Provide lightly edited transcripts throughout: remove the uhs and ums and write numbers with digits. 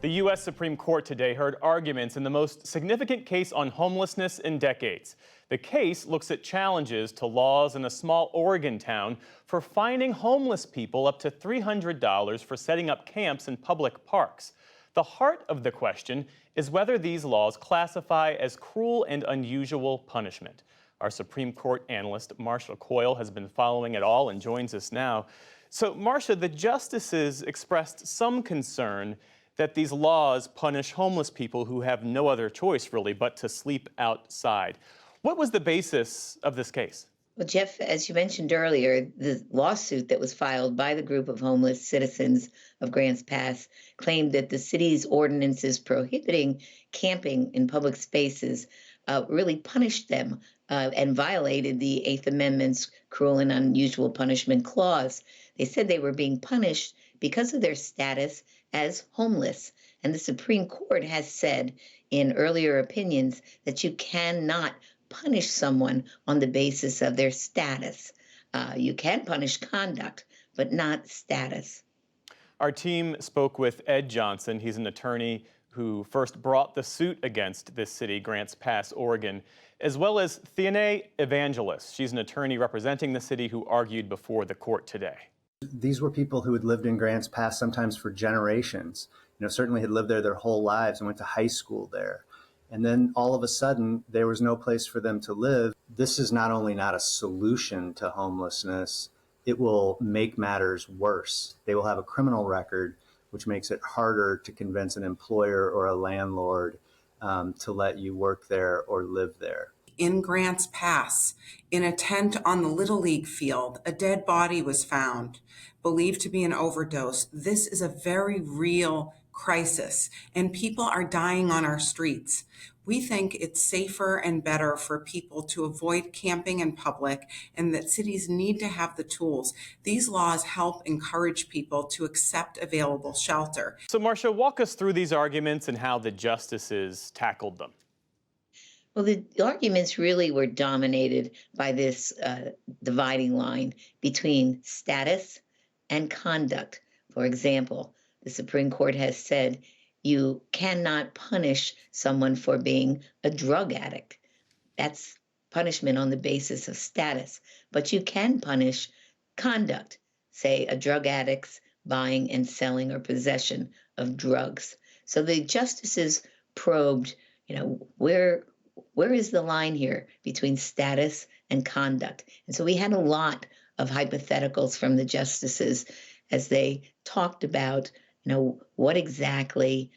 The U.S. Supreme Court today heard arguments in the most significant case on homelessness in decades. The case looks at challenges to laws in a small Oregon town for fining homeless people up to $300 for setting up camps in public parks. The heart of the question is whether these laws classify as cruel and unusual punishment. Our Supreme Court analyst, Marcia Coyle, has been following it all and joins us now. So, Marcia, the justices expressed some concern that these laws punish homeless people who have no other choice, really, but to sleep outside. What was the basis of this case? Well, Jeff, as you mentioned earlier, the lawsuit that was filed by the group of homeless citizens of Grants Pass claimed that the city's ordinances prohibiting camping in public spaces really punished them and violated the Eighth Amendment's cruel and unusual punishment clause. They said they were being punished because of their status as homeless. And the Supreme Court has said in earlier opinions that you cannot punish someone on the basis of their status. You can punish conduct, but not status. Our team spoke with Ed Johnson. He's an attorney who first brought the suit against this city, Grants Pass, Oregon, as well as Theane Evangelos. She's an attorney representing the city who argued before the court today. These were people who had lived in Grants Pass sometimes for generations, certainly had lived there their whole lives and went to high school there. And then all of a sudden, there was no place for them to live. This is not only not a solution to homelessness, it will make matters worse. They will have a criminal record, which makes it harder to convince an employer or a landlord to let you work there or live there. In Grants Pass, in a tent on the Little League field, a dead body was found, believed to be an overdose. This is a very real crisis, and people are dying on our streets. We think it's safer and better for people to avoid camping in public, and that cities need to have the tools. These laws help encourage people to accept available shelter. So, Marcia, walk us through these arguments and how the justices tackled them. Well, the arguments really were dominated by this dividing line between status and conduct. For example, the Supreme Court has said you cannot punish someone for being a drug addict. That's punishment on the basis of status. But you can punish conduct, say a drug addict's buying and selling or possession of drugs. So the justices probed, where is the line here between status and conduct? And so we had a lot of hypotheticals from the justices as they talked about, what exactly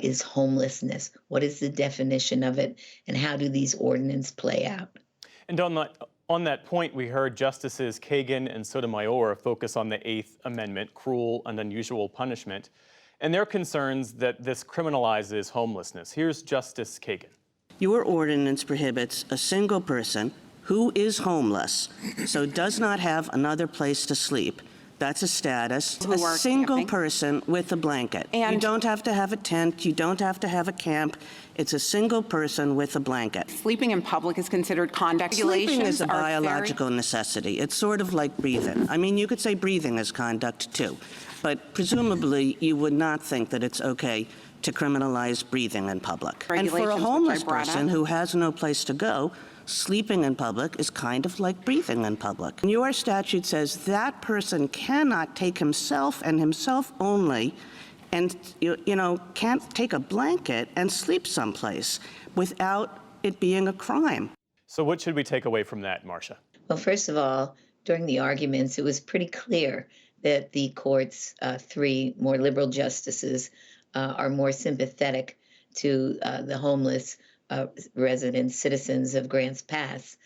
is homelessness? What is the definition of it? And how do these ordinances play out? And on that point, we heard Justices Kagan and Sotomayor focus on the Eighth Amendment, cruel and unusual punishment, and their concerns that this criminalizes homelessness. Here's Justice Kagan. Your ordinance prohibits a single person who is homeless, so does not have another place to sleep. That's a status. A single person with a blanket. And you don't have to have a tent. You don't have to have a camp. It's a single person with a blanket. Sleeping in public is considered conduct. Sleeping is a biological necessity. It's sort of like breathing. I mean, you could say breathing is conduct, too. But presumably, you would not think that it's okay to criminalize breathing in public. And for a homeless person who has no place to go, sleeping in public is kind of like breathing in public. Your statute says that person cannot take himself and himself only and, can't take a blanket and sleep someplace without it being a crime. So what should we take away from that, Marcia? Well, first of all, during the arguments, it was pretty clear that the court's three more liberal justices are more sympathetic to the homeless residents, citizens of Grants Pass,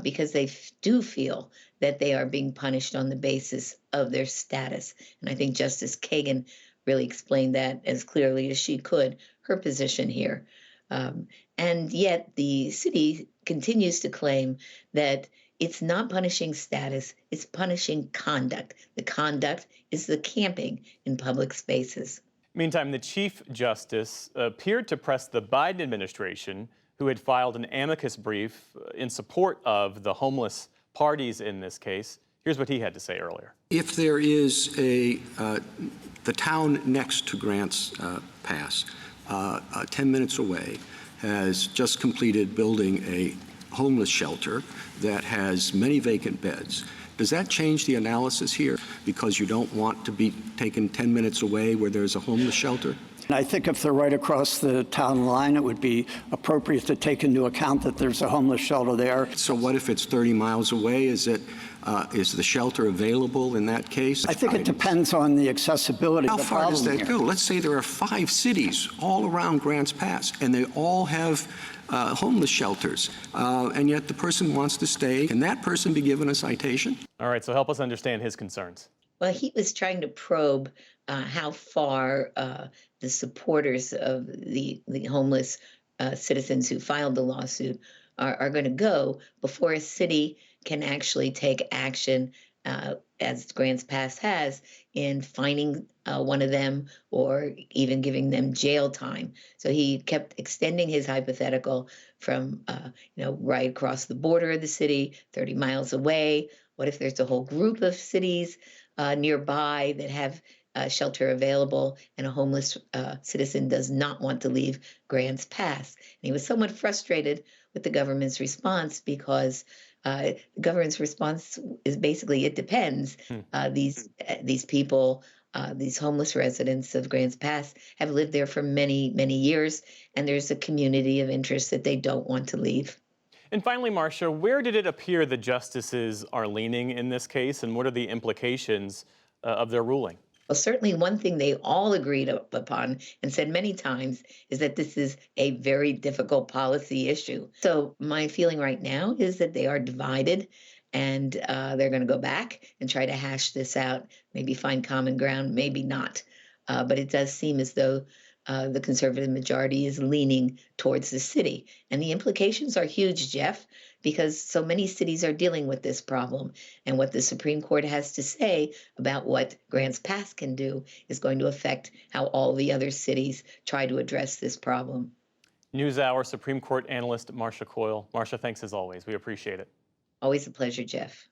because they do feel that they are being punished on the basis of their status. And I think Justice Kagan really explained that as clearly as she could, her position here. And yet the city continues to claim that it's not punishing status, it's punishing conduct. The conduct is the camping in public spaces. Meantime, the Chief Justice appeared to press the Biden administration, who had filed an amicus brief in support of the homeless parties in this case. Here's what he had to say earlier. If there is the town next to Grants Pass, 10 minutes away, has just completed building a homeless shelter that has many vacant beds. Does that change the analysis here because you don't want to be taken 10 minutes away where there's a homeless shelter? I think if they're right across the town line, it would be appropriate to take into account that there's a homeless shelter there. So what if it's 30 miles away? Is the shelter available in that case? I think it depends on the accessibility. How far does that go? Let's say there are 5 cities all around Grants Pass, and they all have homeless shelters, and yet the person wants to stay. Can that person be given a citation? All right, so help us understand his concerns. Well, he was trying to probe how far the supporters of the homeless citizens who filed the lawsuit are going to go before a city can actually take action, as Grants Pass has, in fining one of them or even giving them jail time. So he kept extending his hypothetical from, right across the border of the city, 30 miles away. What if there's a whole group of cities nearby that have shelter available and a homeless citizen does not want to leave Grants Pass? And he was somewhat frustrated with the government's response because the government's response is basically, it depends. These people, these homeless residents of Grants Pass have lived there for many, many years, and there's a community of interest that they don't want to leave. And finally, Marcia, where did it appear the justices are leaning in this case, and what are the implications of their ruling? Well, certainly one thing they all agreed upon and said many times is that this is a very difficult policy issue. So my feeling right now is that they are divided, and they're going to go back and try to hash this out, maybe find common ground, maybe not. But it does seem as though the conservative majority is leaning towards the city. And the implications are huge, Jeff, because so many cities are dealing with this problem. And what the Supreme Court has to say about what Grants Pass can do is going to affect how all the other cities try to address this problem. NewsHour Supreme Court analyst Marcia Coyle. Marcia, thanks as always. We appreciate it. Always a pleasure, Jeff.